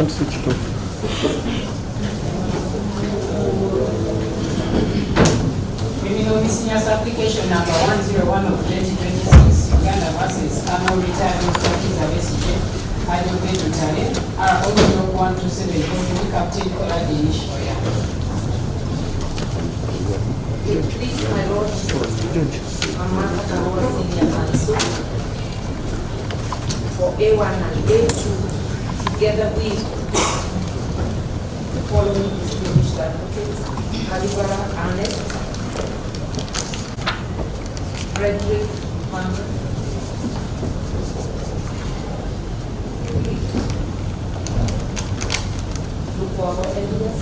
Don't switch it off. Criminal misdemeanors application number 101 of 2026, Uganda versus Arnold retired Dr Besigye, Advocate Retired, are audio 127 for Captain Colade Ishkoya. Please, my Lord, Amanda Karola Senior Counsel for A1 and A2, together with the following distinguished advocates: Kalibara Ernest, Frederick Manuel, Luporo Elias,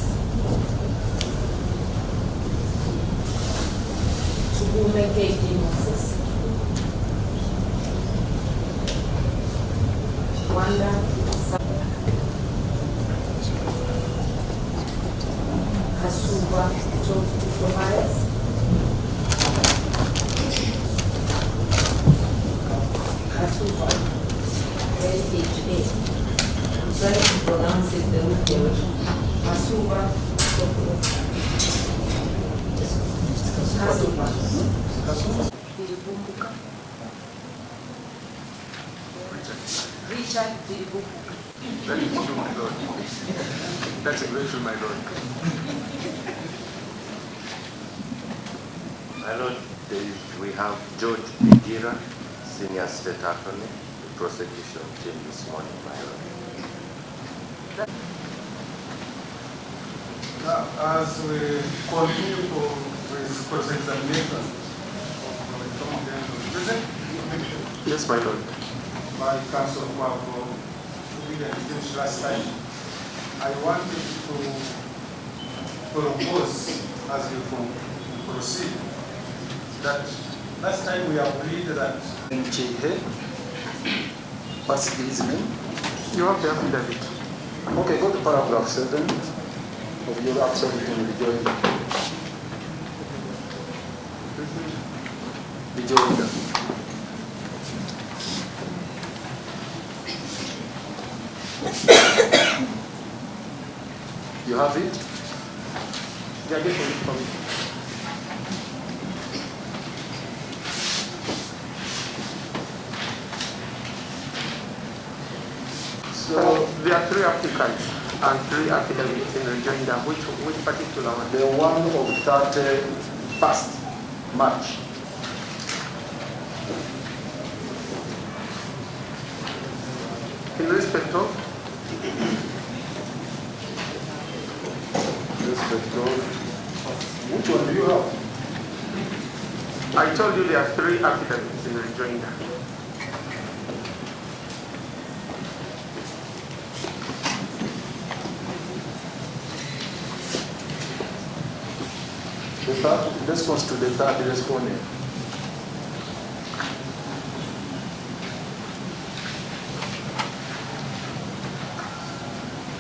Sugume K.D. Moses, Wanda Kasuba Tobias, Kasuba LHA. I'm trying to pronounce it the way. Kasuba Kasuba Dilibumbuka, Richard Dilibumbuka. That is true, my Lord. That's a great true, my Lord. My Lord, we have George Igira, Senior State Attorney, the prosecution team this morning, my Lord. Now, as we continue with cross-examination of the prison, Yes, my Lord. by counsel who we finished last time, I wanted to propose, as we proceed, that last time we agreed that what's his name? You have the affidavit. Okay, go to paragraph 7 of your absolute rejoinder. Rejoinder. You have it? They are getting it from me. So there are 3 applicants and 3 affidavits in rejoinder. Which particular one? The one of 31st March. In respect of? Which one do you have? I told you there are 3 affidavits in rejoinder. The third response to the third respondent.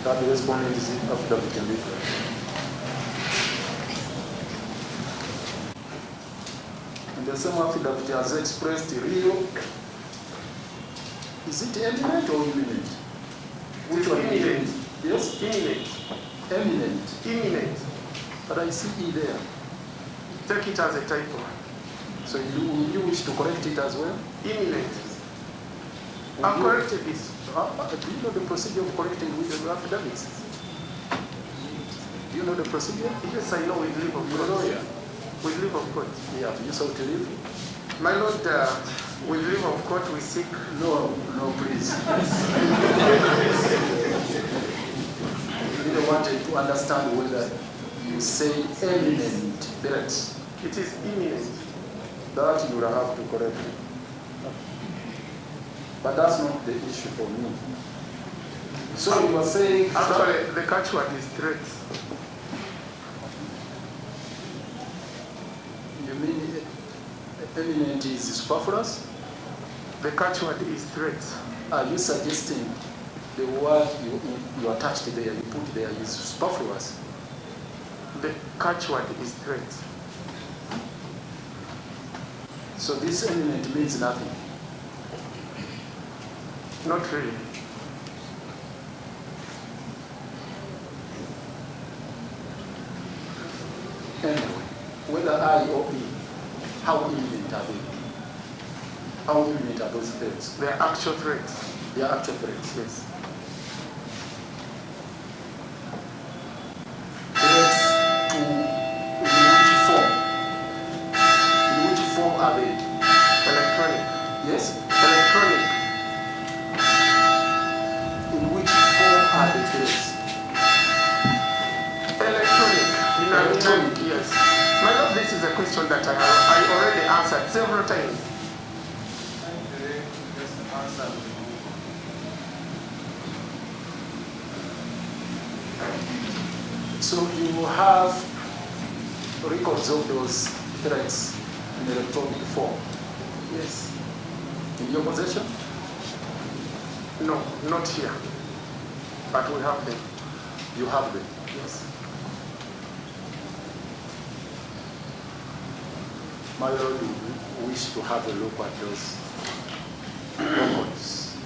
Third respondent is affidavit in different. And the same affidavit has expressed real. Is it eminent or imminent? Which one? Imminent. Yes? Imminent. Eminent. Imminent. But I see E there. Take it as a typo. So you wish to correct it as well? Imminent. I've corrected this. Do you know the procedure of correcting with the affidavits? Do you know the procedure? Yes, I know with leave of You're a court. lawyer. With leave of court. Yeah, you sought to leave? My Lord, with leave of court we seek. No, please. We don't want to understand whether you say eminent threats. It is imminent. That you will have to correct it. But that's not the issue for me. So you are saying... Actually, the catchword is threats. You mean eminent is superfluous? The catchword is threats. Are you suggesting the word you attached there, you put there, is superfluous? The catchword is threats. So this eminent means nothing. Not really. whether I or E, how imminent are they? How imminent are those threats? They are actual threats. They are actual threats. Yes. Threats to which form? In which form are they? Electronic. Yes? Electronic. In which form are the threats? Electronic. Electronic. Yes. My lord, this is a question that I already answered several times. So you have records of those threats in electronic form? Yes. In your possession? No, not here. But we have them. You have them? Yes. My lord, we wish to have a look at those records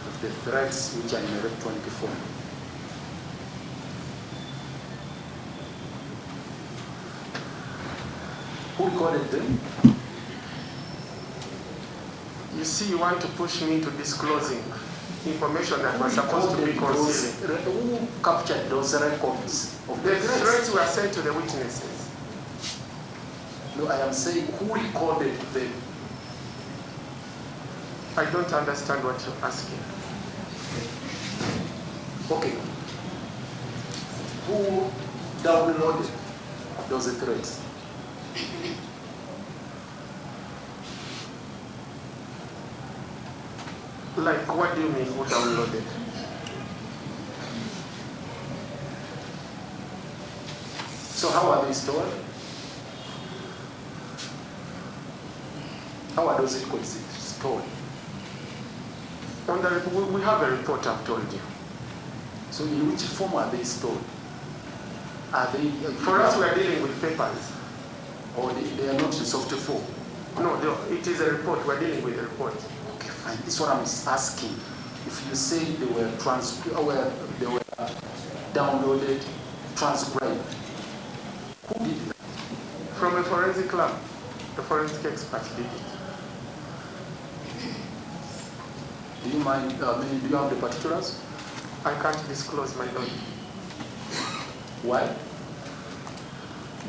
of the threats which are in electronic form. Who recorded them? You see, you want to push me into disclosing information that was supposed to be concealed. Who captured those records of The the threats? threats were sent to the witnesses. No, I am saying who recorded them? I don't understand what you're asking. Okay. Who downloaded those threats? Like, what do you mean who downloaded? So how are they stored? How are those records stored? We have a report, I've told you. So in which form are they stored? Are they For us, we are dealing with papers. or they are not in soft form? No, it is a report. We're dealing with a report. Okay, fine. This is what I'm asking. If you say they were downloaded, transcribed, who did that? From a forensic lab, the forensic expert did it. Do you mind? Do you have the particulars? I can't disclose, my lord. Why?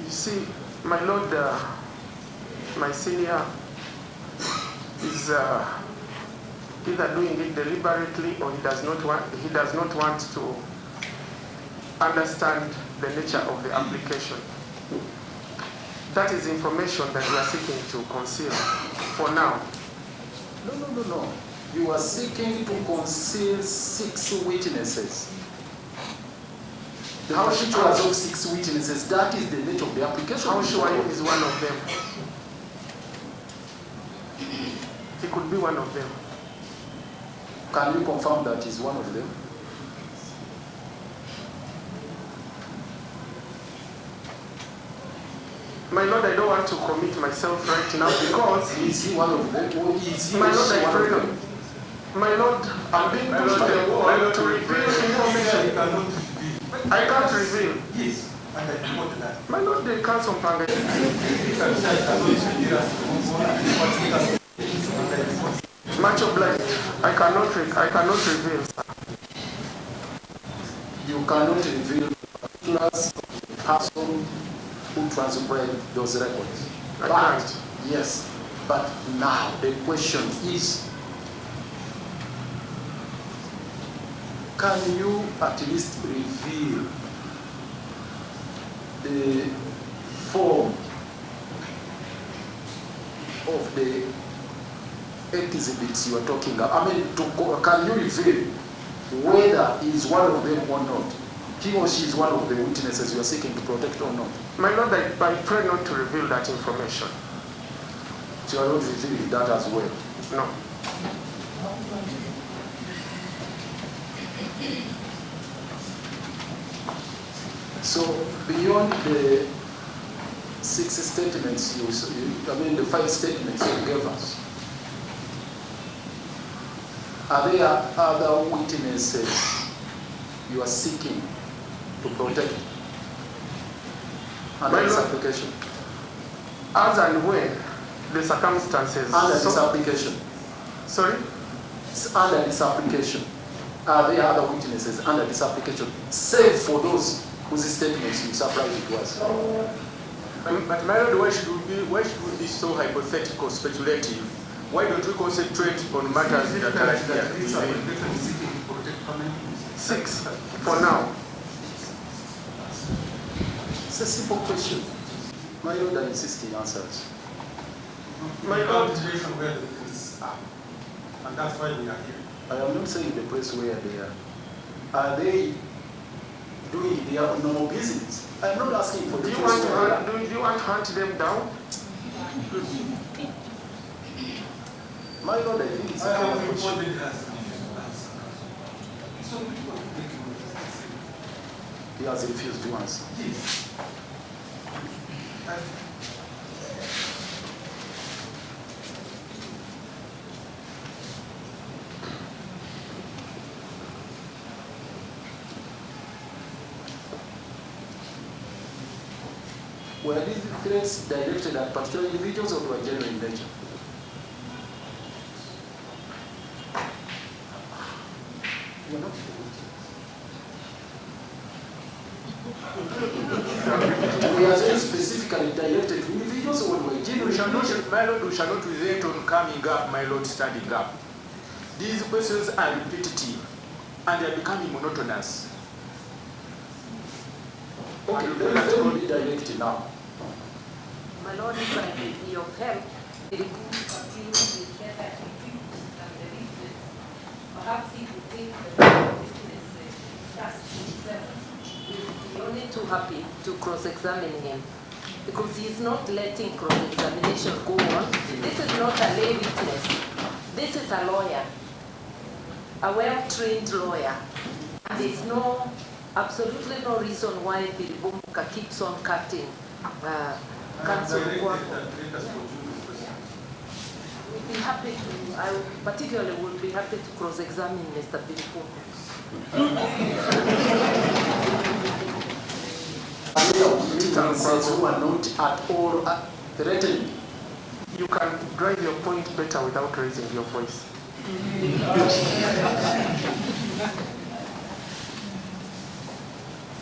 You see, my lord, my senior is either doing it deliberately or he does not want to understand the nature of the application. That is information that we are seeking to conceal for now. No. You are seeking to conceal 6 witnesses. The particulars of 6 witnesses, that is the nature of the application. How sure you is one of them? He could be one of them. Can you confirm that is one of them? My lord, I don't want to commit myself right now because Is he one of them? Or is he my or lord, she I one of pray them? not. My lord, I'm being pushed by the wall to reveal information. I can't reveal. Yes, and I report that. My lord, the council Panga. Much obliged. I cannot reveal, sir. You cannot reveal the particulars of the person who transcribed those records. I But, can't. yes, but now the question is, can you at least reveal the form of the exhibits you are talking about? I mean, can you reveal whether he is one of them or not? He or she is one of the witnesses you are seeking to protect or not? My lord, I pray not to reveal that information. So you are not revealing that as well? No. So beyond the 6 statements the 5 statements you gave us, are there other witnesses you are seeking to protect? Under this application. As and when the circumstances. Under this application. Sorry? Under this application. Are there other witnesses under this application, save for those whose statements you supplied to us? But my Lord, why should we be so hypothetical, speculative? Why don't we concentrate on matters that are here? 6 for now. It's a simple question. My Lord, I insist he answers. My Lord, where the witnesses are, and that's why we are here. I am not saying the place where they are. Are they doing their normal business? I am not asking for the do you place want to where they are. hunt, do you want to hunt them down? My Lord, I think it's a common question. He has refused to answer. Were these threats directed at particular individuals or were general in nature? You are not we are saying specifically directed to individuals or were general? My Lord, we shall not relate on coming up, my Lord, standing up. These questions are repetitive and they are becoming monotonous. Okay, let me be direct now. My Lord, if I may be of help, the report appeals is better equipped than the witness. Perhaps he would think that the witness discussed himself. We would be only too happy to cross-examine him because he is not letting cross-examination go on. This is not a lay witness. This is a lawyer, a well-trained lawyer. And there's absolutely no reason why the Bumbuka keeps on cutting counsel work. We'd be happy to, I particularly would be happy to cross-examine Mr. Biripu. Witnesses who are not at all threatening. You can drive your point better without raising your voice.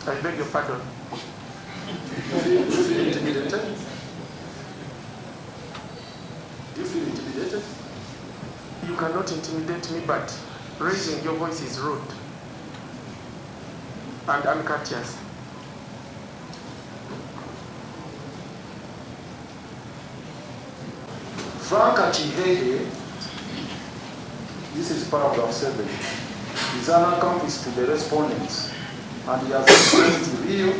I beg your pardon. Do you feel intimidated? Do you feel intimidated? You cannot intimidate me, but raising your voice is rude and uncourteous. Frank Achihehe, this is paragraph 7, is an accomplice to the respondents, and he has expressed real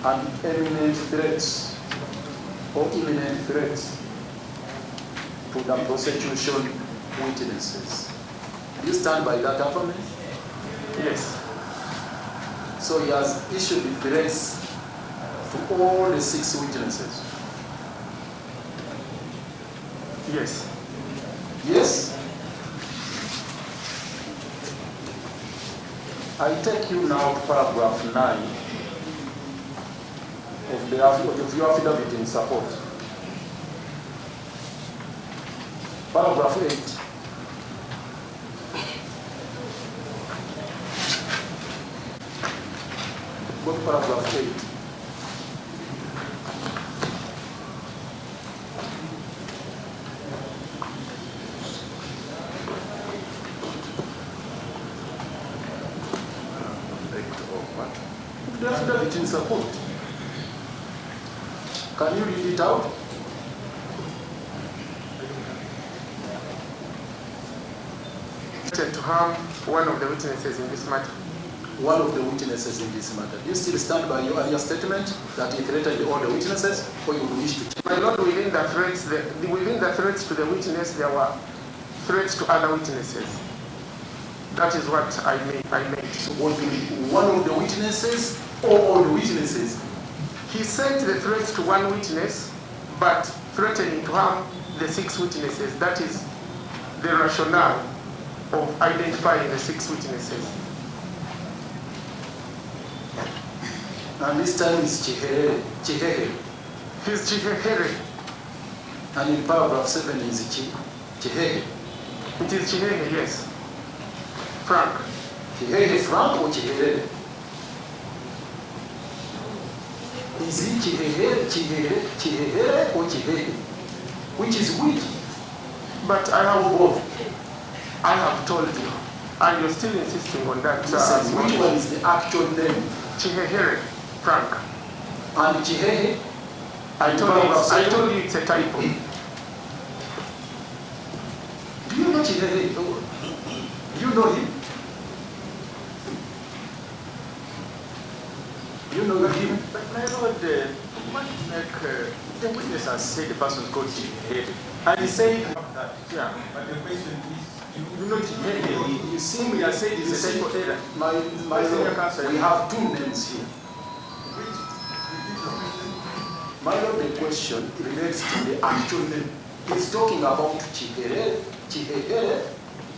and imminent threats or imminent threats to the prosecution witnesses. Do you stand by that affirmation? Yes. So he has issued the threats to all the 6 witnesses. Yes. Yes. I take you now to paragraph 9 of your affidavit in support. Paragraph 8. Go to paragraph 8. The affidavit in support. Can you read it out? To harm one of the witnesses in this matter. One of the witnesses in this matter. Do you still stand by your earlier statement that he threatened all the witnesses, or you would wish to change? My Lord, within the threats to the witness, there were threats to other witnesses. That is what I made. So what do you mean? One of the witnesses or all the witnesses? He sent the threats to one witness, but threatening to harm the 6 witnesses. That is the rationale of identifying the 6 witnesses. And this time is Chihehe. He's Chihehere. And in paragraph 7 is Chihehe. It is Chihehe, yes. Frank. Chihehe Frank or Chihehe? Is it Chihehe or Chihehe? Which is which? But I have both. I have told you. And you're still insisting on that. Which one is the actual name? Chihehere Frank. And Chihehe? I told you it's a typo. Do you know Chihehe? Do you know him? You know him? But my lord, the witness has said the person is called Chihehere. And he said that, yeah. But the question is, You know Chihehere. You see, Whom he has said is a typo error. my lord, we have two names here. My lord, the question relates to the actual name. He's talking about Chihehere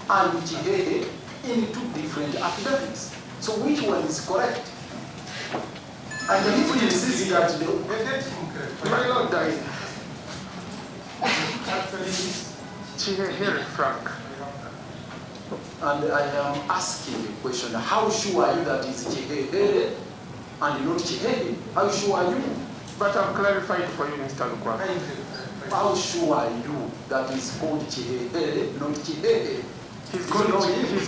and Chihehe in two different affidavits. So which one is correct? And if we insist that My lord died. Chihehere Frank. and I am asking the question, how sure are you that it's Chihehere and not Chihehe? How sure are you? But I've clarified for you, Mr. Lukwa. How sure are you that it's called Chihehere, not Chihehe? He's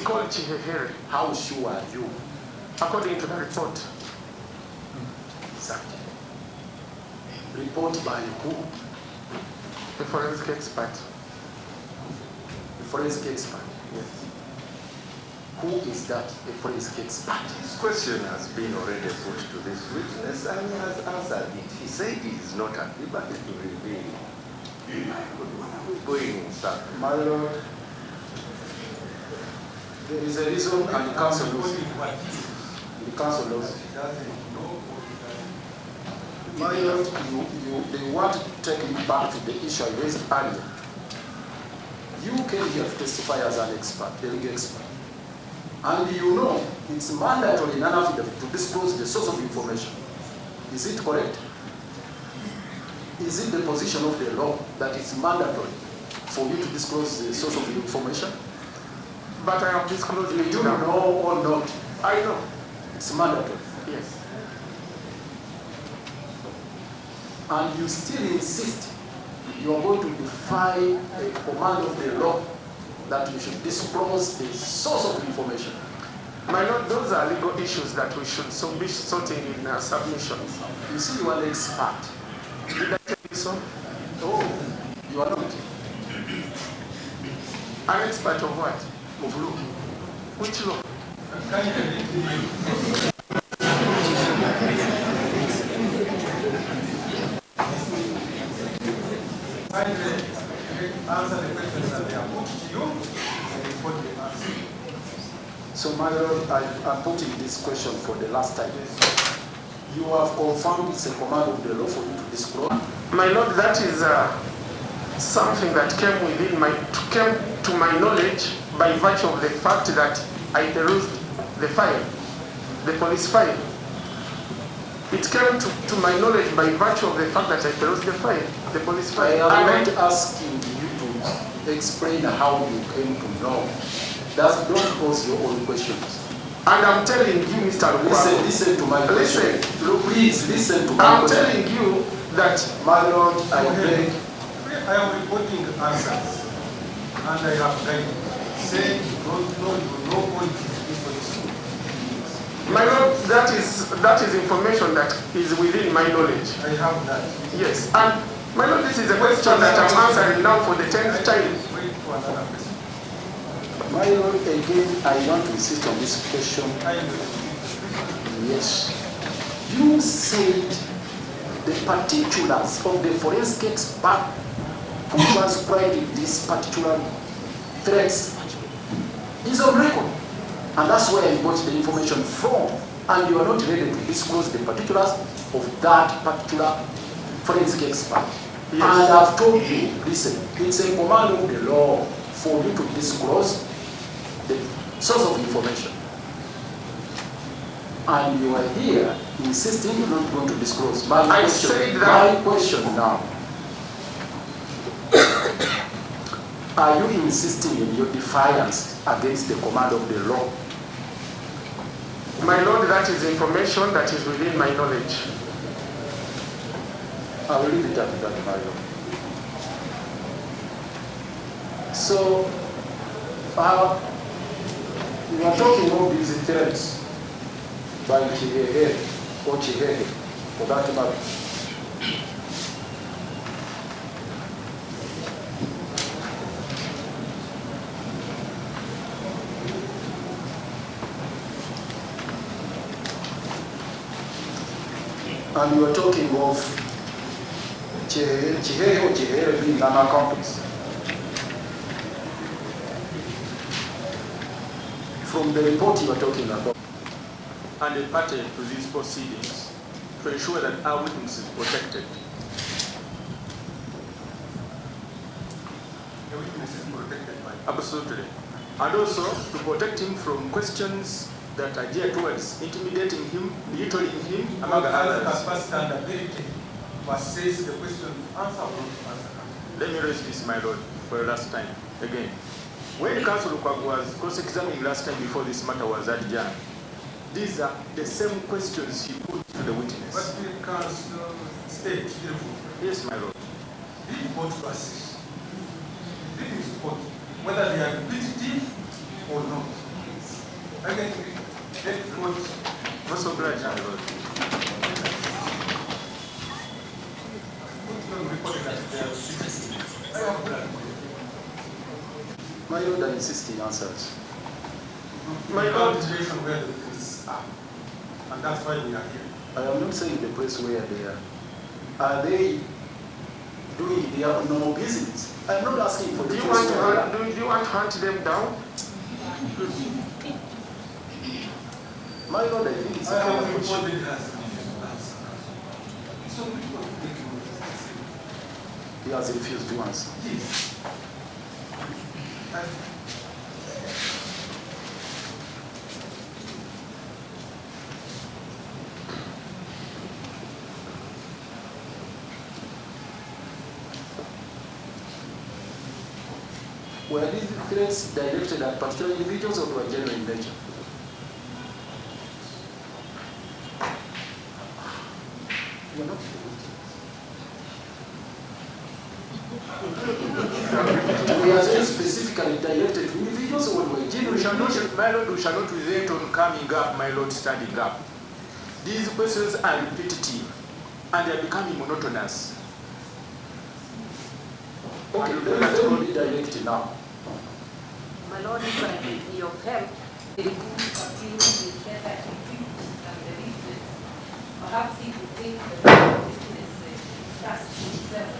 called Chihehere, How sure are you? according to the report. Exactly. Report by who? The forensic expert. The forensic expert. Yes. Who is that, a forensic expert? This question has been already put to this witness and he has answered it. He said he is not at liberty to reveal. We're going in circles. My lord, there is a reason and the council knows. The council knows. My lord, they want to take me back to the issue I raised earlier. You came here to testify as an expert, a legal expert. And you know it's mandatory in an affidavit to disclose the source of information. Is it correct? Is it the position of the law that it's mandatory for you to disclose the source of information? But I have disclosed it You now. know or not? I know. It's mandatory. Yes. And you still insist you are going to defy a command of the law that you should disclose the source of information. My lord, those are legal issues that we should be sorting in submissions. You see, you are an expert. Did I tell you so? Oh, you are not. An expert of what? Of law. Which law? Answer the questions that they are put to you and report the answer. So, my lord, I'm putting this question for the last time. You have confirmed it's a command of the law for you to disclose. My lord, that is something that came to my knowledge by virtue of the fact that I perused the file, the police file. It came to my knowledge by virtue of the fact that I perused the file, the police file. I am not asking you to explain how you came to know. Don't pose your own questions. And I'm telling you, Mr. Lukwa. Listen to my question. Please listen to my I'm question. telling you that, My lord, I beg. I am reporting answers and I have guided. Say you don't know, you know what is information. my lord, that is information that is within my knowledge. I have that. Yes, and my lord, this is a question that I'm answering now for the 10th time. Wait for another question. My lord, again, I want to insist on this question. I am Yes. You said the particulars of the forensic expert who transcribed these particular threats is on record. And that's where I got the information from. And you are not ready to disclose the particulars of that particular forensic expert. Yes. And I've told you, listen, it's a command of the law for you to disclose the source of information. And you are here insisting you're not going to disclose. My I question, said that. my question now. Are you insisting in your defiance against the command of the law? My Lord, that is information that is within my knowledge. I will leave it at that, my Lord. So, we are talking about these threats by Chihehe or Chihehe, for that matter. And you are talking of Chihehe or Chihehe being an accomplice. From the report you are talking about. And a party to these proceedings to ensure that our witness is protected. The witness is protected by. Absolutely. And also to protect him from questions that are geared towards intimidating him, belittling him, among others. Capacity and ability to assess the question, answer or not answer. Let me raise this, my Lord, for the last time again. When Counsel Lukwago was cross-examining last time before this matter was adjourned, these are the same questions he put to the witness. But the counsel state, Yes, my Lord. did vote to assist. Did his vote, whether they are repetitive or not. Again, let vote. Most obliged, my Lord. Reported that they are repetitive. I am glad. My Lord, I insist in answers. My Lord, situation where the police are. And that's why we are here. I am not saying the place where they are. Are they doing their normal business? I am not asking for the Do you place want to where they hunt, do you want to hunt them down? My Lord, I think it's a I fair have question. reported as some people take He has refused to answer. yes. Were these threats directed at particular individuals or were general in nature? You are not were they specifically directed to individuals or were general? My Lord, we shall not relate on coming up, my Lord, standing up. These questions are repetitive and they are becoming monotonous. Okay, let me be directed now. My Lord, if I may be of help, the report appeals is better equipped than the witness. Perhaps he would think that the witness discussed himself.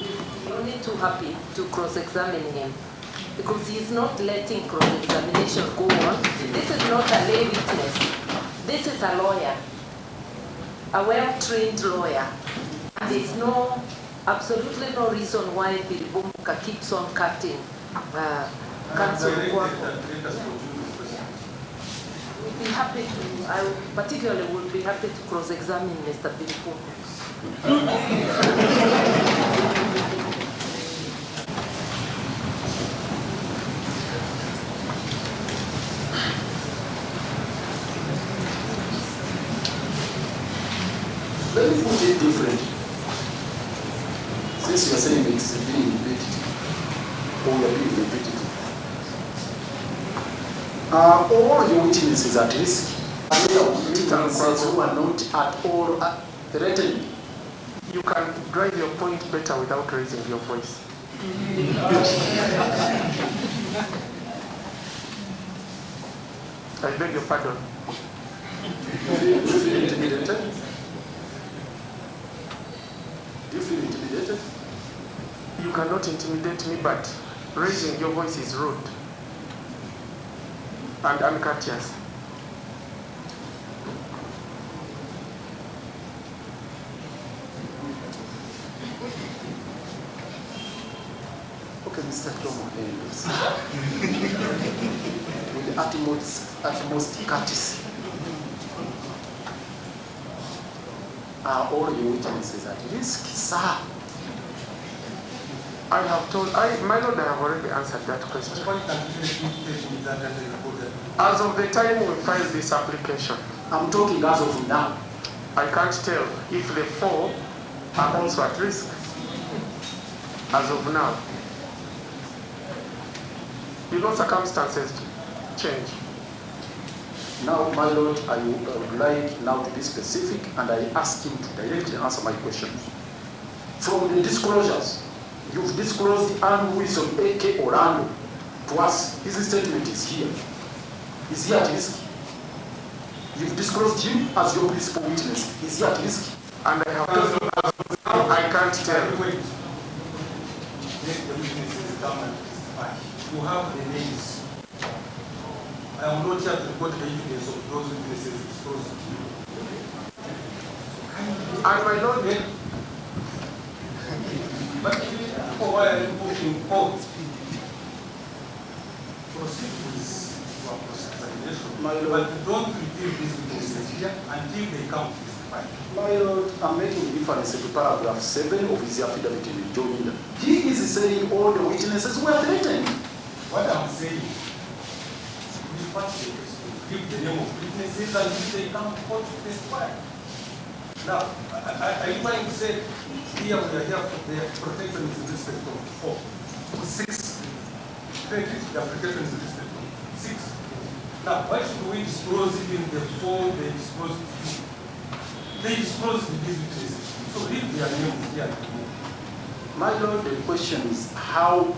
We would be only too happy to cross-examine him because he is not letting cross-examination go on. This is not a lay witness. This is a lawyer, a well-trained lawyer. And there is absolutely no reason why Bilibumbuka keeps on cutting Counsel Lukwago. We'd be happy to, I particularly would be happy to cross-examine Mr. Bilibumbuka. Let me put it differently. Since you are saying it's being repetitive, or you are being repetitive. All your witnesses at risk, witnesses who are not at all threatened. You can drive your point better without raising your voice. I beg your pardon. Do you feel intimidated? Do you feel intimidated? You cannot intimidate me, but raising your voice is rude and uncourteous. Okay, Mr. Tomo Hendes. With the utmost courtesy. are all your witnesses at risk, sir? I have told, my lord, I have already answered that question. As of the time we filed this application, I'm talking as of now. I can't tell if the 4 are also at risk. As of now. You know, circumstances change. Now, my lord, I would like now to be specific, and I ask him to directly answer my questions. From the disclosures, you've disclosed Andrew Wilson, A.K. Orlando, to us. His statement is here. Is he at risk? You've disclosed him as your principal witness. Is he at risk? And I have told you, I can't tell. Let the witnesses come and testify. You have the names. I am not here to report the evidence of those witnesses disclosed. And my lord, but why are you moving court? Proceed with your examination. But don't reveal these witnesses here until they come to testify. My lord, I'm making reference to paragraph 7 of his affidavit in Joinda. He is saying all the witnesses were threatened. What I'm saying, we first give the name of witnesses until they come to court to testify. Now, are you trying to say here we are here for the protection is in respect of 4, 6? The application is in respect of 6. Now, why should we disclose even the 4 they disclosed? They disclosed these witnesses. So leave their names here. My lord, the question is how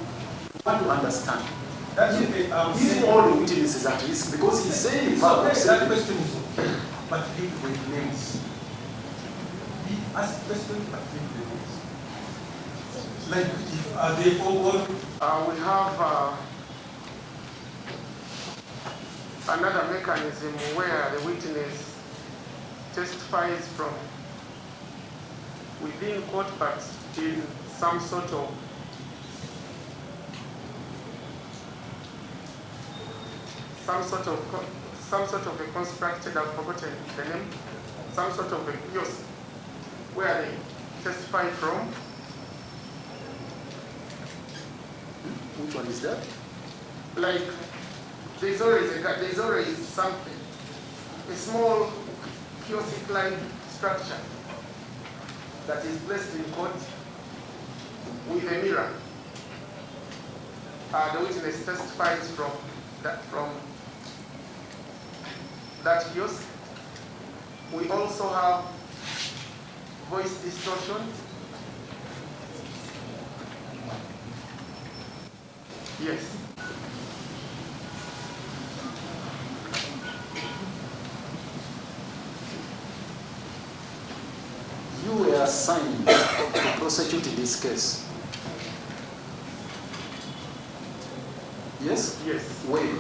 to understand. That's okay. If all the witnesses at risk, because he's saying it's okay, that question is okay. But leave the names. He asked questions, but leave the names. Like, are they all? we have another mechanism where the witness testifies from within court, but in some sort of a constructed, I've forgotten the name, some sort of a kiosk where they testify from. Which one is that? Like, there's always something, a small kiosk-like structure that is placed in court with a mirror. The witness testifies from that kiosk. We also have voice distortion. Yes. You were assigned to prosecute this case. Yes? Yes. When?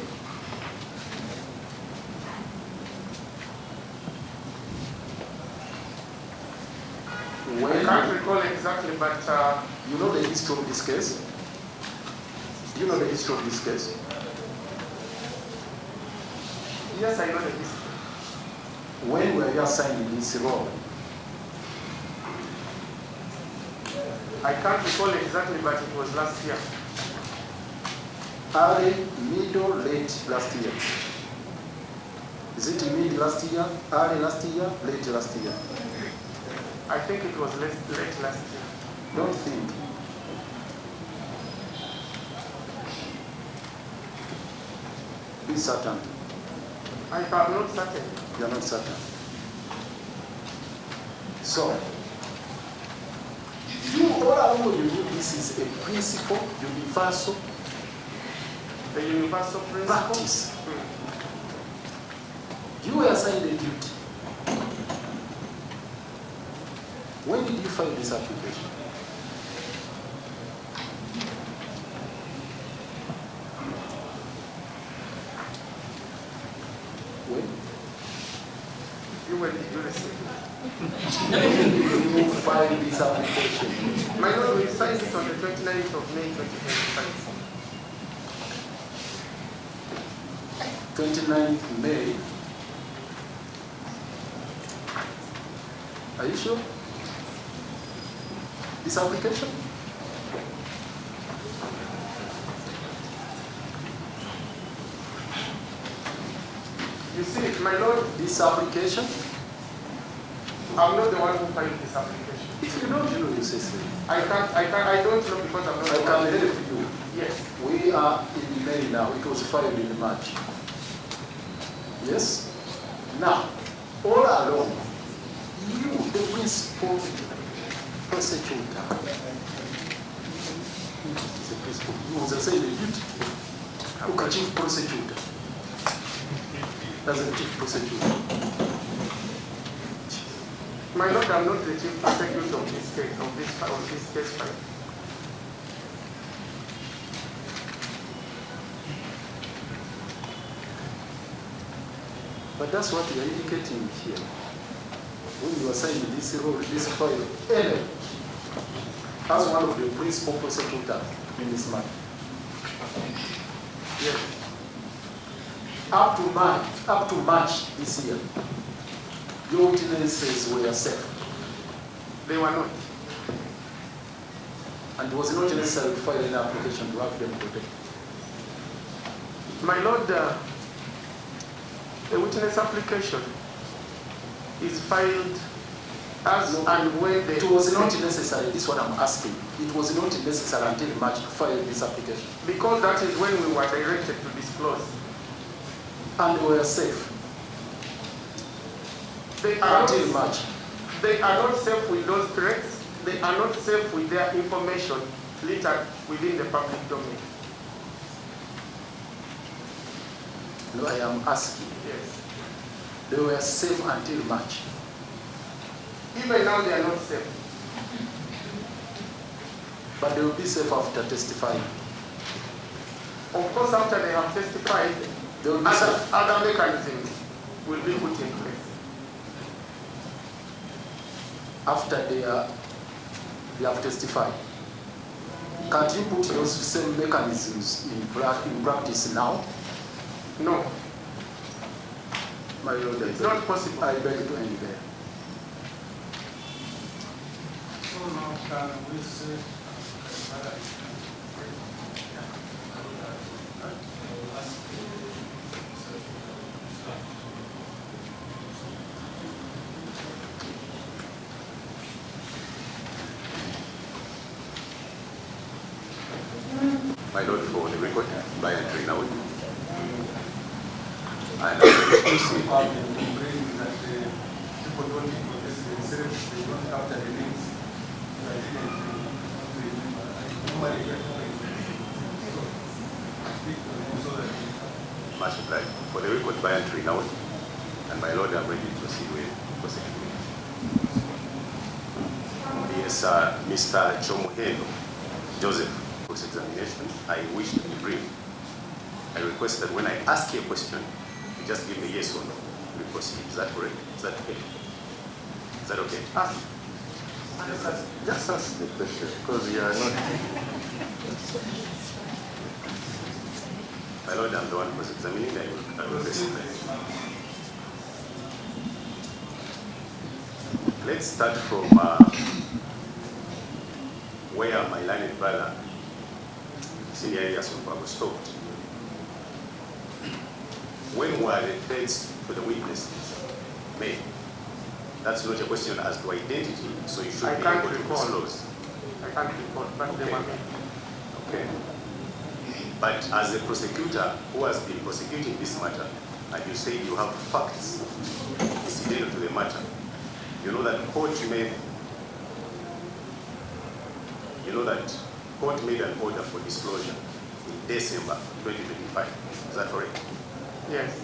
I can't recall exactly, but you know the history of this case? Do you know the history of this case? yes, I know the history. When were you assigned this role? I can't recall exactly, but it was last year. Early, middle, late last year. Is it mid last year, early last year, late last year? I think it was late last year. Don't think. Be certain. I am not certain. You are not certain. So, you all along you know this is a principle, universal The universal principle. practice. You were assigned a duty. When did you file this application? When? When did you receive it? You filed this application. My Lord, we signed it on the 29th of May 2025. 29th May. Are you sure? This application? You see, my lord, This application? I'm not the one who filed this application. If you don't know, you say so. I don't know because I'm not I the can one. help you. Yes. We are in May now. It was filed in March. Yes? Now, all along, you, the principal prosecutor, the principal, you was assigned a duty. Look at chief prosecutor. That's a chief prosecutor. My lord, I'm not the chief prosecutor of this case, of this case file. But that's what you are indicating here. When you assign this role, this file, anyway, as one of the principal prosecutors in this matter. Yes. Up to March this year, your witnesses were safe. They were not. And it was not necessary to file an application to have them protected. My lord, a witness application is filed as and when the... It was not necessary, this is what I'm asking. It was not necessary until March to file this application. Because that is when we were directed to disclose. And they were safe They are until not, March. they are not safe with those threats. They are not safe with their information littered within the public domain. No, I am asking. Yes. They were safe until March. Even now they are not safe. But they will be safe after testifying. Of course, after they have testified, They will be safe. other mechanisms will be put in place. After they have testified. Can't you put those same mechanisms in practice now? No, My Lord, it's not possible. I beg to end there. So now can we say, My Lord, for the record, by entry now. And I will proceed. have been complaining that people don't protest themselves, they don't have the links. I didn't remember. I normally get so that Much obliged. For the record, by entry now. And my Lord, I'm ready to proceed with prosecution. Yes, Mr. Chomuheno Joseph, cross-examination. I wish to be brief. I request that when I ask you a question, you just give me yes or no. We proceed. Is that correct? Is that okay? Is that okay? Just ask the question, because you are not. My Lord, I'm the one who's examining. I will listen. Let's start from where my learned brother, Senior Elias Mbago, stopped. When were the threats to the witnesses made? That's not a question as to identity, so you should I be can't able to recall. disclose. I can't recall, but they were made. Okay. But as a prosecutor who has been prosecuting this matter, and you say you have facts incidental to the matter, you know that court made an order for disclosure in December 2025. Is that correct? Yes.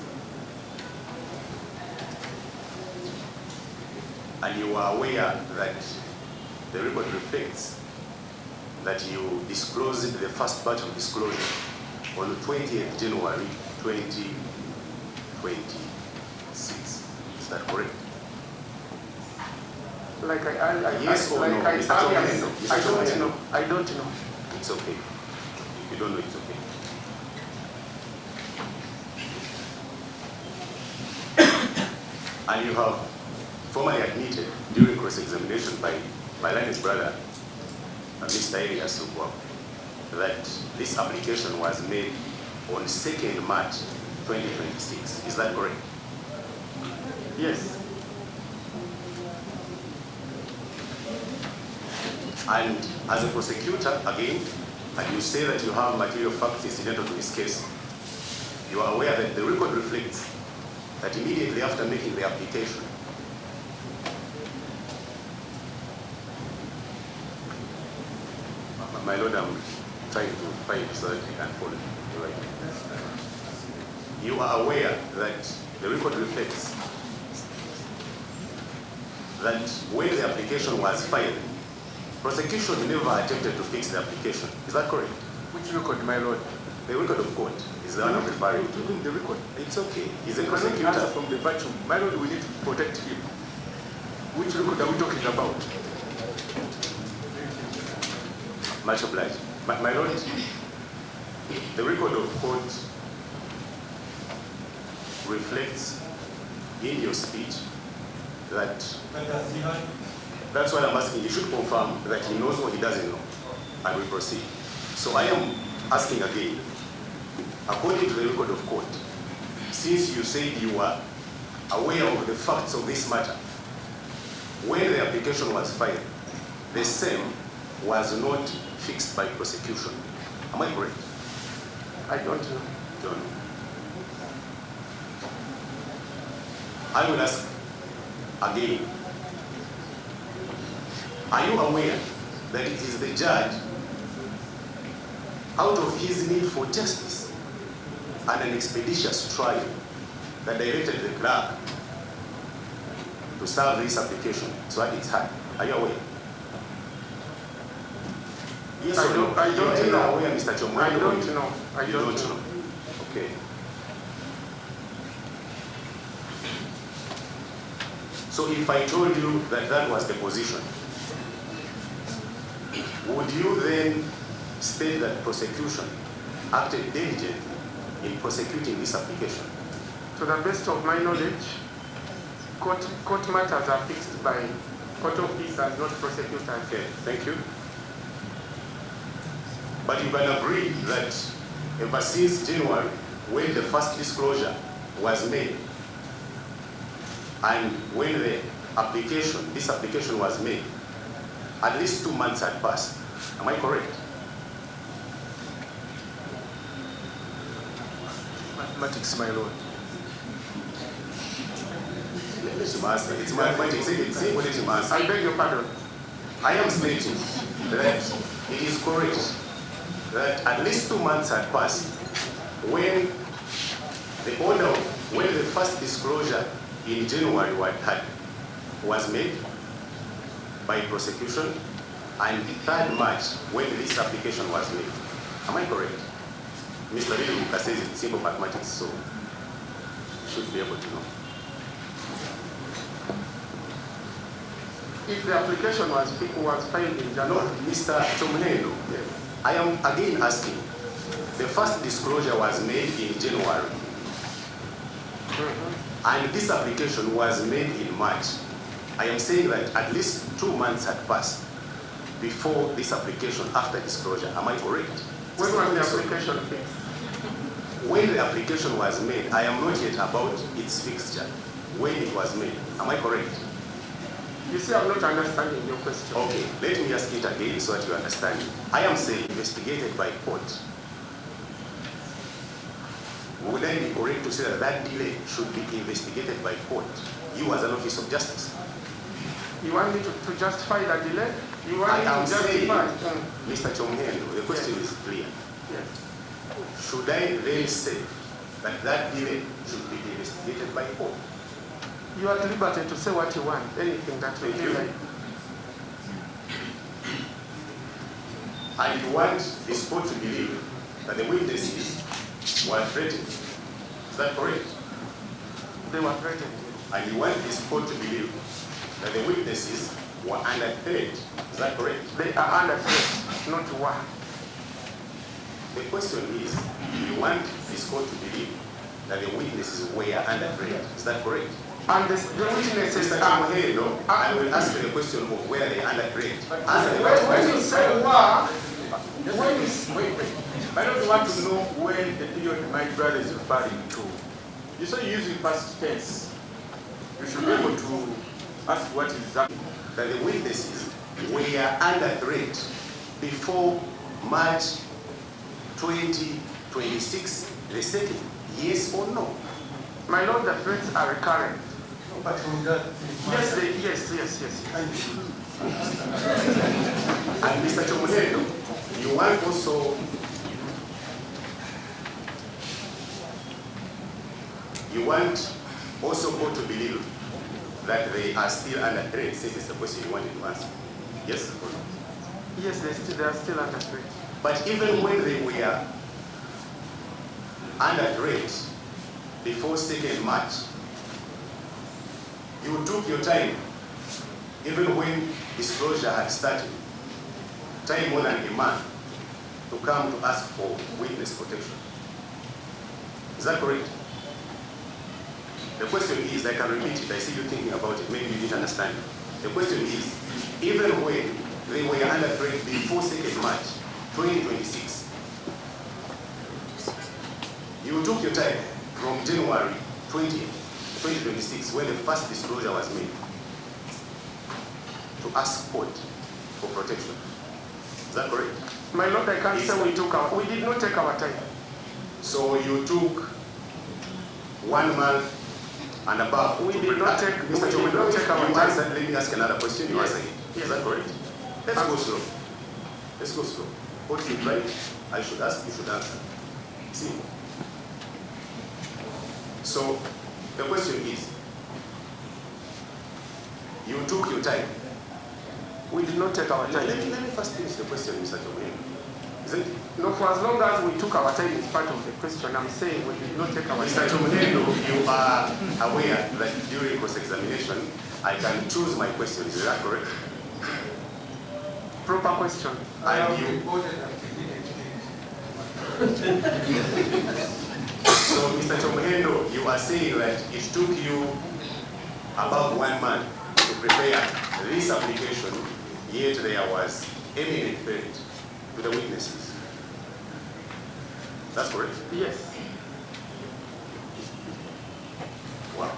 And you are aware that the record reflects that you disclosed the first batch of disclosure on the 20th January 2026. Is that correct? Like Yes or no? Mr. Chomendo? I don't know. I don't know. It's okay. If you don't know, it's okay. And you have formally admitted during cross-examination by my learned brother, Mr. Elias Ugwa, that this application was made on 2nd March 2026. Is that correct? Yes. And as a prosecutor, again, and you say that you have material facts incidental to this case, you are aware that the record reflects that immediately after making the application, my lord, I'm trying to find so that we can follow you right. You are aware that the record reflects that when the application was filed, prosecution never attempted to fix the application. Is that correct? Which record, my lord? The record of court is the one I'm referring to. The record. It's okay. He's a You cannot prosecutor. answer from the virtue. My lord, we need to protect him. Which record are we talking about? Much obliged. My lord, the record of court reflects in your speech that that's what I'm asking. You should confirm that he knows what he doesn't know, and we proceed. So I am asking again, according to the record of court, since you said you were aware of the facts of this matter, when the application was filed, the same was not fixed by prosecution. Am I correct? I don't know. Don't know. I will ask again, are you aware that it is the judge, out of his need for justice and an expeditious trial, that directed the clerk to serve this application so that it's hard? Are you aware? Yes or no? I don't know. Aware, Mr. Chomwe? I don't know. I You don't don't know. know. Okay. So if I told you that that was the position, would you then state that prosecution acted diligently in prosecuting this application? To the best of my knowledge, court matters are fixed by court officers, not prosecutors. Okay, thank you. But you can agree that ever since January, when the first disclosure was made, and when the application, this application was made, at least 2 months had passed. Am I correct? Mathematics, my lord. Let him answer. It's mathematics. It's simple. Let him answer. I beg your pardon. I am stating that it is correct that at least 2 months had passed when the order, when the first disclosure in January was made by prosecution, and 3rd March when this application was made. Am I correct? Mr. Liluka says it's simple mathematics, so you should be able to know. If the application was filed in No, January, Mr. Chomhendo, I am again asking, the first disclosure was made in January, and this application was made in March. I am saying that at least 2 months had passed before this application, after disclosure. Am I correct? when was the application fixed? When the application was made, I am not yet about its fixture. When it was made, am I correct? You see, I'm not understanding your question. Okay, let me ask it again so that you understand. I am saying investigated by court. Would I be correct to say that that delay should be investigated by court? You as an office of justice. You want me to justify the delay? You want I me am to saying, justify? Mr. Chomhendo, the question is clear. Yes. Should I then say that that delay should be investigated by court? You are at liberty to say what you want, anything that you feel like. And you want this court to believe that the witnesses were threatened. Is that correct? They were threatened. And you want this court to believe that the witnesses were under threat. Is that correct? They are under threat, not war. The question is, you want this court to believe that the witnesses were under threat. Is that correct? And the witnesses Mr. are... Chumuhendo, I will ask the question of where they undergrade. When you say were, Wait. I don't want to know when the period my brother is referring to. You say you're using past tense. You should be able to ask what is that. That the witnesses were under threat before March 2026, the second, yes or no? my lord, the threats are recurrent. But from that, Yes. And Mr. Chumuhendo, you want also court to believe that they are still under threat, since it's the question you wanted to answer. Yes or no? Yes, they are still under threat. But even when they were under threat before 2nd March, you took your time, even when disclosure had started, time more than a month, to come to ask for witness protection. Is that correct? The question is, I can repeat it, I see you thinking about it, maybe you didn't understand it. The question is, even when they were under threat before 2nd March 2026, you took your time from January 20th, 2026, when the first disclosure was made, to ask court for protection. Is that correct? My lord, I can't say we did not take our time. So you took 1 month and above. We did not take our time. Let me ask another question. You answer it. Is that correct? Let's go slow. What you write, I should ask, you should answer. Simple. So the question is, you took your time. We did not take our time. Let me first finish the question, Mr. Chumuhendo. Isn't it? No, for as long as we took our time is part of the question. I'm saying we did not take our Mr. time. Chumuhendo, you are aware that during cross-examination, I can choose my questions. Is that correct? Proper question. And you... So, Mr. Chumuhendo, you are saying that it took you about 1 month to prepare this application, yet there was eminent threat to the witnesses. That's correct? Yes. Wow.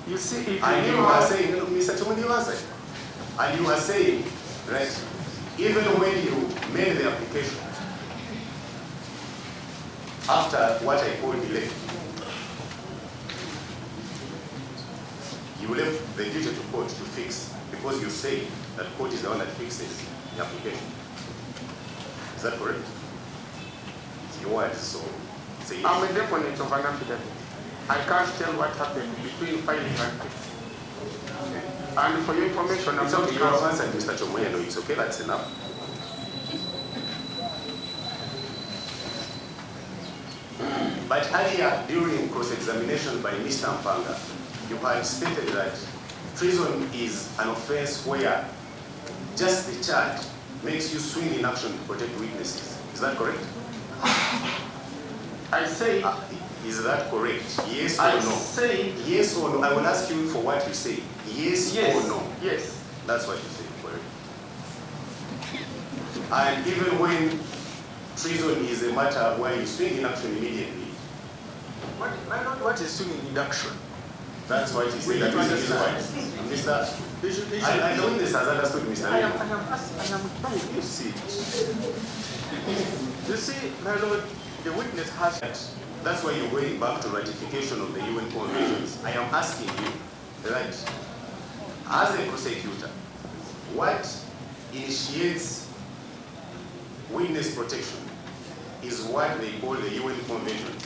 You see, if And you are saying, Mr. Chumuhendo, answer. And you are saying that even when you made the application, after what I call delay, you left the duty to court to fix, because you say that court is the one that fixes the application. Is that correct? It's your words, so say I'm a deponent of an affidavit. I can't tell what happened between filing and fixing. And for your information, I'm it's not okay, you have answered, Mr. Chumuhendo. It's okay, that's enough. But earlier, during cross-examination by Mr. Mpanga, you had stated that treason is an offense where just the charge makes you swing in action to protect witnesses. Is that correct? I say... is that correct? Yes or I no? say... Yes or no? I will ask you for what you say. Yes or no? Yes. That's what you say, correct? And even when treason is a matter where you swing in action immediately, What is swinging in action? that's what you say. That is his words. Mr. I know this has understood, Mr. I am Leo. trying. You see, my lord, the witness has. That's why you're going back to ratification of the UN conventions. I am asking you that, as a prosecutor, what initiates witness protection is what they call the UN conventions.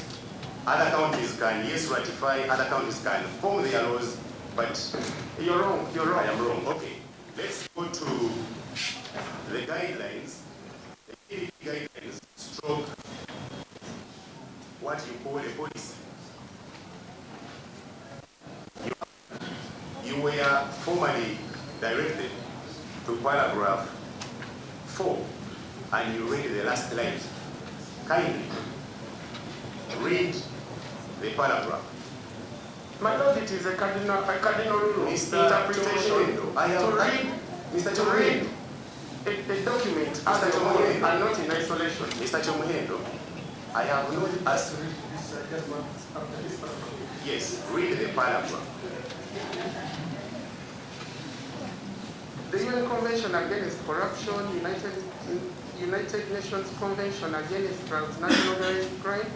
Other countries can, yes, ratify, other countries can form their laws, but You're wrong. I am wrong. Okay, let's go to the guidelines, the guidelines, stroke what you call a policy. You were formally directed to paragraph 4, and you read the last line. Kindly read the paragraph. My Lord, it is a cardinal rule. Mr. Interpretation. I have to read, Mr. to read a document as a whole and not in isolation. Mr. Chomuhendo, I have not asked. Yes, read the paragraph. The UN Convention Against Corruption, United Nations Convention Against Transnational Crime,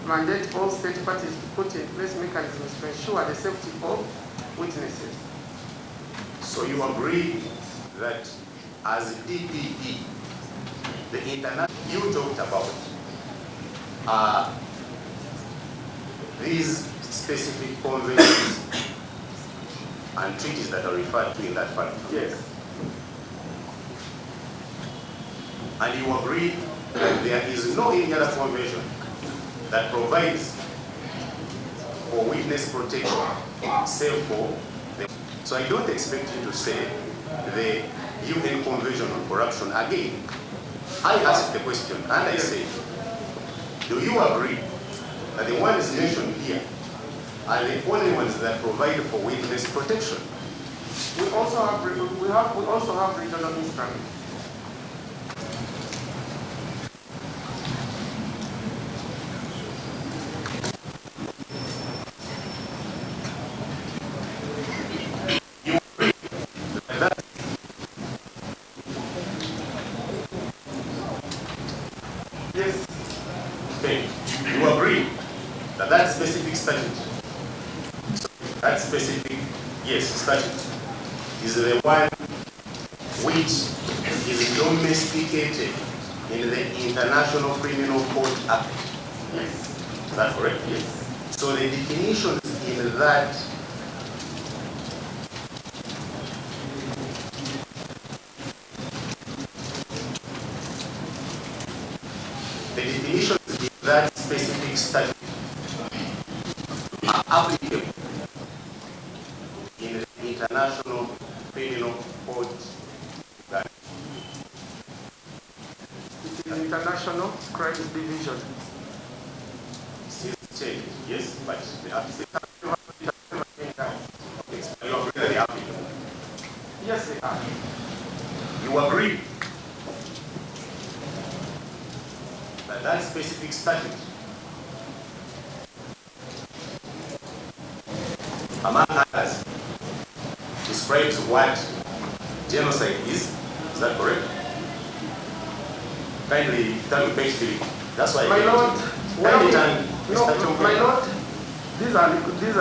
mandate all state parties to put in place mechanisms to ensure the safety of witnesses. So you agree that as DPP, the international you talked about these specific conventions and treaties that are referred to in that part. Yes. And you agree that there is no any other convention that provides for witness protection, save for them. So I don't expect you to say the UN Convention on Corruption again. I asked the question and I said, do you agree that the ones mentioned here are the only ones that provide for witness protection? We also have regional instruments. Yes. Okay. You agree that that specific statute, that specific, yes, statute, is the one which is domesticated in the International Criminal Court Act. Yes. Is that correct? Yes. So the definitions in that that specific statute are applicable in the International Criminal Court. It is International Crimes Division. Since changed, yes, but they have to say you agree that they are applicable? Yes, they are. You agree that that specific statute, among others, describes what genocide is? Is that correct? Kindly turn to page 3. That's why My Lord, my Lord, these are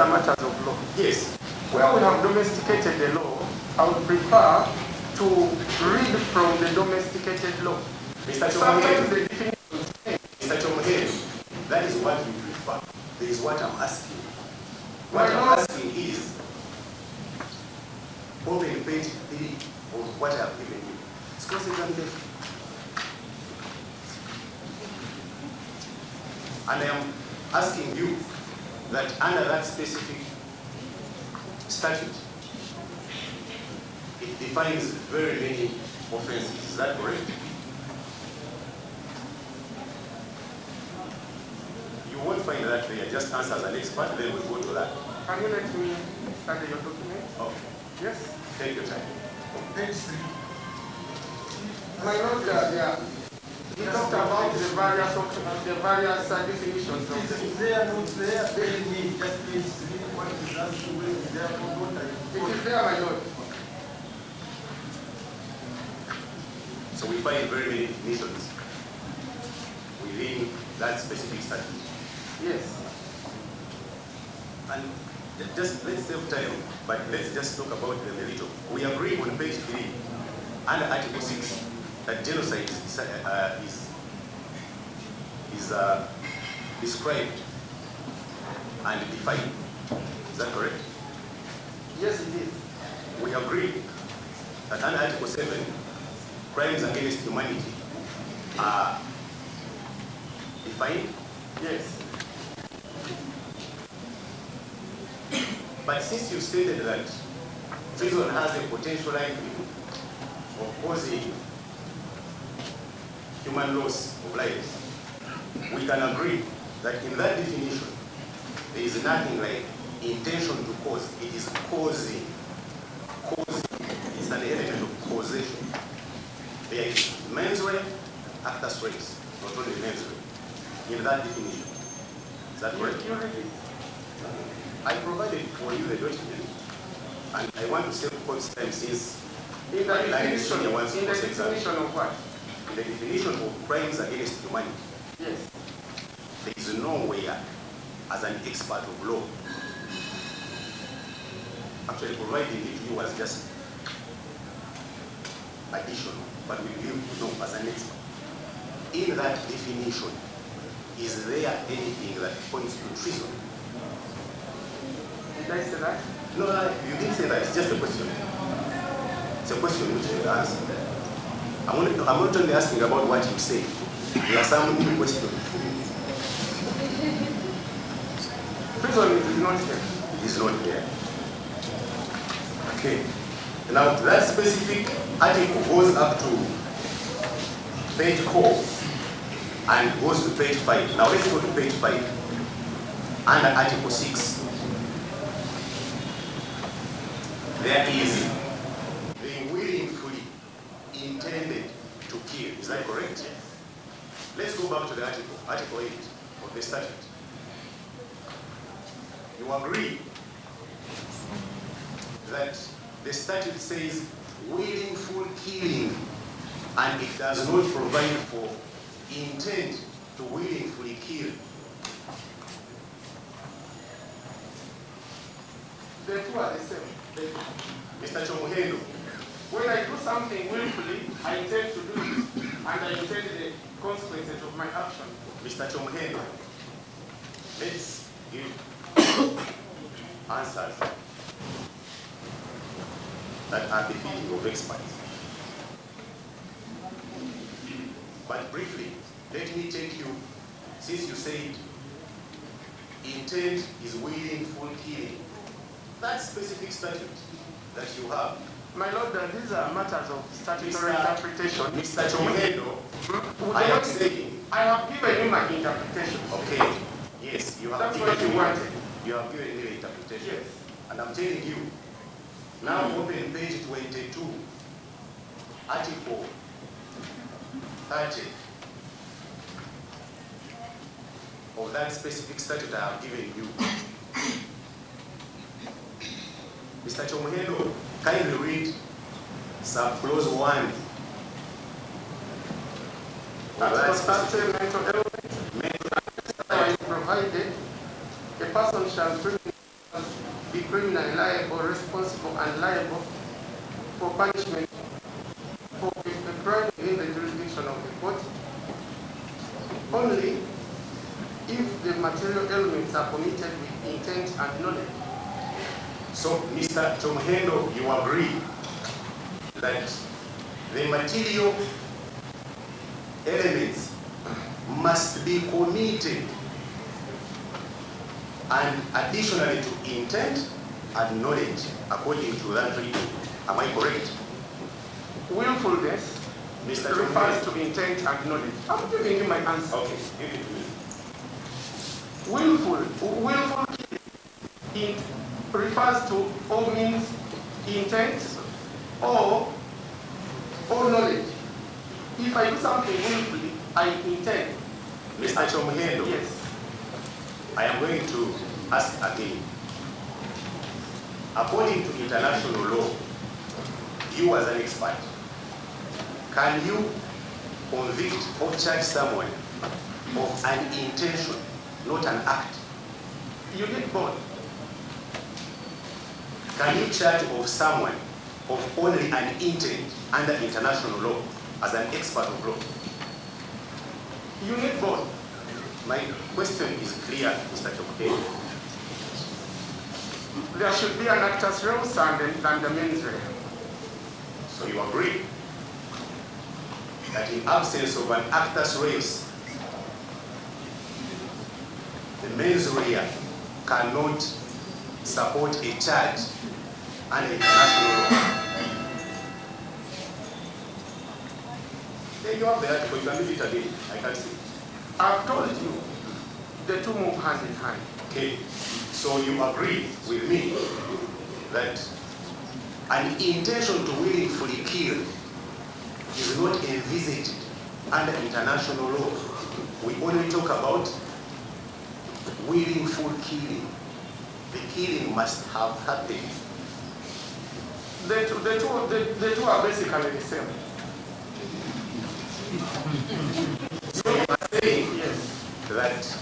matters of law. Yes. Where we have domesticated the law, I would prefer to read from the domesticated law. Mr. Sometimes the definition. Mr. Chomuhendo, that is what you prefer. That is what I'm asking. What I'm asking is, open page 3 of what I have given you. It's cross-examination. And I am asking you that under that specific statute, it defines very many offenses. Is that correct? You won't find that there. Just answer as an expert, then we'll go to that. Can you let me study your document? Okay. Yes. Take your time. Page 3. My Lord, you talked about the various definitions of Is there not there? Tell me just page 3. What is that? Where is there? it is there, my Lord. So we find very many definitions within that specific statute. Yes. And just let's save time, but let's just talk about them a little. We agree on page 3 under Article 6 that genocide is described and defined. Is that correct? Yes, it is. We agree that under Article 7, crimes against humanity are defined. Yes. But since you stated that treason has a potential likelihood of causing human loss of lives, we can agree that in that definition, there is nothing like intention to cause. It is causing. Causing. It's an element of causation. There is mens rea, actus reus, not only mens rea. In that definition. Is that correct? I provided for you the document, and I want to save court's time since In the definition of what? In the definition of crimes against humanity, Yes. there is nowhere as an expert of law. Actually, providing it to you was just additional, but we give you know as an expert. In that definition, is there anything that points to treason? Did I say that? No, you didn't say that. It's just a question. It's a question which you ask. I'm not only asking about what you say. There are some new questions. Treason is not here. It is not there. Okay. Now, that specific article goes up to page 4 and goes to page 5. Now, let's go to page 5. Under Article 6. There is the willingly intended to kill. Is that correct? Let's go back to the article, Article 8 of the statute. You agree that the statute says willful killing, and it does not provide for intent to willingly kill. The two are the same. Mr. Chomuhendo, When I do something willfully, I intend to do it, and I intend the consequences of my action. Mr. Chomuhendo, let's give answers that are befitting of experts. But briefly, let me take you, since you said intent is willful killing, that specific statute that you have. My Lord, these are matters of statutory interpretation. Mr. Chomuhendo, I am saying, I have given you my interpretation. okay, yes, you have That's given what you me- wanted. You have given me the interpretation. Yes. And I'm telling you, now open page 22, Article 30 of that specific statute I have given you. Mr. Chomuhendo, kindly read subclause 1 of that Article specific 30, mental illness. Provided, a person shall be criminally liable, responsible, and liable for punishment for a crime in the jurisdiction of the court only if the material elements are committed with intent and knowledge. So, Mr. Chomuhendo, you agree that the material elements must be committed and additionally to intent and knowledge according to that reading. Am I correct? Willfulness Mr. refers Chomuhendo. to intent and knowledge. I'm giving you my answer. Okay, give it to me. Willful it refers to or means intent or knowledge. If I do something willfully, I intend. Mr. Chomuhendo, Yes. I am going to ask again. According to international law, you as an expert, can you convict or charge someone of an intention, not an act? You need both. Can you charge of someone of only an intent under international law as an expert of law? You need both. My question is clear, Mr. Chomuhendo. There should be an actus reus and the mens rea. So you agree that in absence of an actus reus, the mens rea cannot support a charge under international law. Then you have the article, you can read it again. I can see. I've told you the two move hand in hand. Okay, so you agree with me that an intention to willfully kill is not envisaged under international law. We only talk about willful killing. The killing must have happened. The two are basically the same. So you are saying Yes. that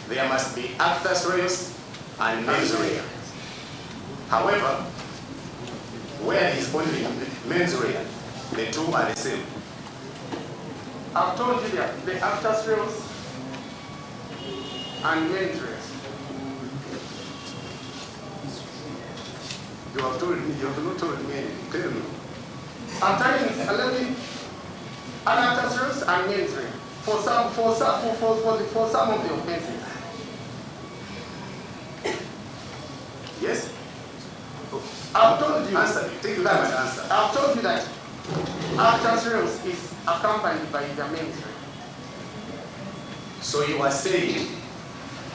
there must be actus reus and mens rea. However, where is only mens rea, the two are the same. I've told you that the actus reus and mens rea. You have told me, you have not told me anything. Tell me. I'm telling you, let me, an actus reus and mens rea for some of the offenses. Yes? I've told you. Answer. Take your time and answer. I've told you that actus reus is accompanied by the mens rea. So you are saying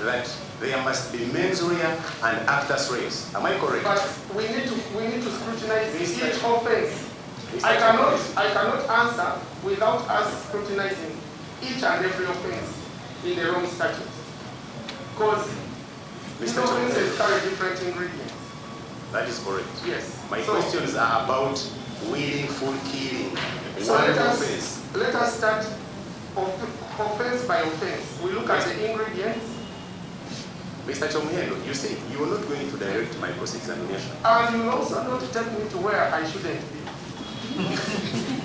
that there must be mens rea and actus reus. Am I correct? But we need to scrutinize each offense. Mr. I cannot answer without us scrutinizing each and every offense in the wrong statute. Because these Mr. offenses carry different ingredients. That is correct. Yes. My So- questions are about willful killing. So One let offense. us start offense by offense. We look at the ingredients. Mr. Chomhendo, you see, you are not going to direct my cross-examination. And you also not take me to where I shouldn't be.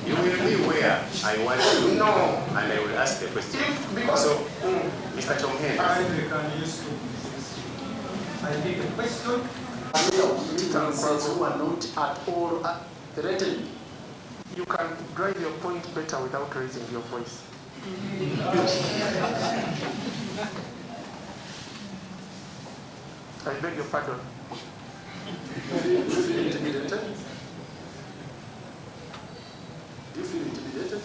You will be where I want you. No. And I will ask the question. Because So, Mr. Chomhendo, I can use to. I need a question. Witnesses who are not at all threatened. you can drive your point better without raising your voice. I beg your pardon. Do you feel intimidated? Do you feel intimidated?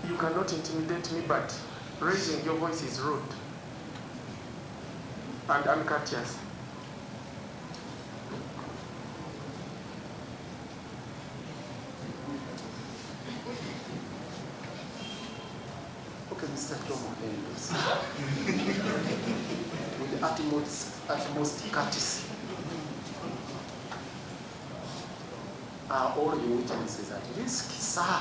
You cannot intimidate me, but raising your voice is rude and uncourteous. Okay, Mr. Tomo Hendos. With the utmost courtesy. Are all your witnesses at risk, sir?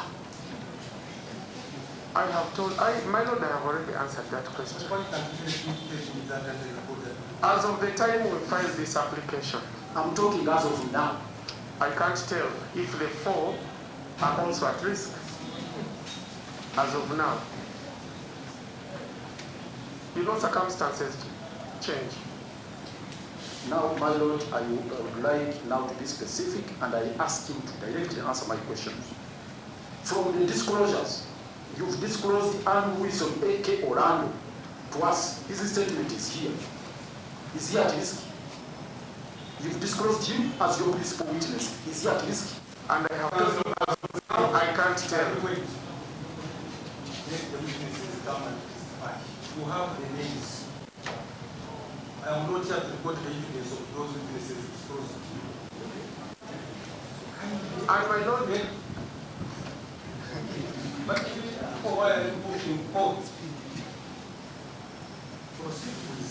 I have told, my lord, I have already answered that question. What interpretation is that under the report? As of the time we filed this application, I'm talking as of now. I can't tell if the four are also at risk. As of now. You know, circumstances change. Now, my lord, I would like now to be specific, and I ask him to directly answer my questions. From the disclosures, you've disclosed Andrew Wilson, A.K. Orlando, to us. His statement is here. Is he at risk? You've disclosed him as your principal witness. Is he at risk? And I have told you, as of now, I can't tell. Wait. Let the witnesses come and testify. You have the names. I am not here to report the evidence of those witnesses exposed. And my lord, But for why are you moving forward? Proceed with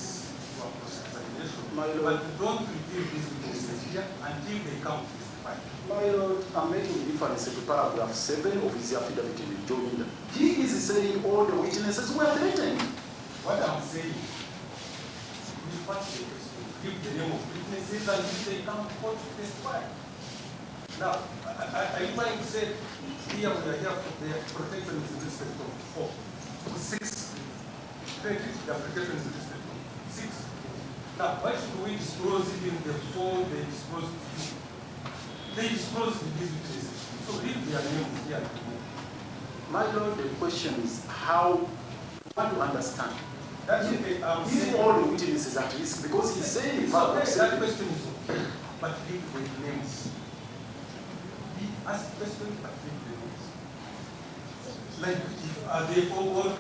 your cross-examination. My lord. But don't reveal these witnesses here until they come to testify. My lord, I'm making reference to paragraph 7 of his affidavit in joining. He is saying all the witnesses were threatened. What I'm saying, we first give the name of witnesses and if they come to court to testify. Now, are you trying to say here we are here for the protection is in respect of 4, 6. The application is in respect of 6. Now, why should we disclose it in the 4 they disclosed to you? They disclosed in these witnesses. So leave their names here. My lord, the question is how to understand. That's okay. Is all the witnesses at risk? Because he's saying It's okay, that question is okay. But leave the names. He asked questions, but leave the names. Like, are they all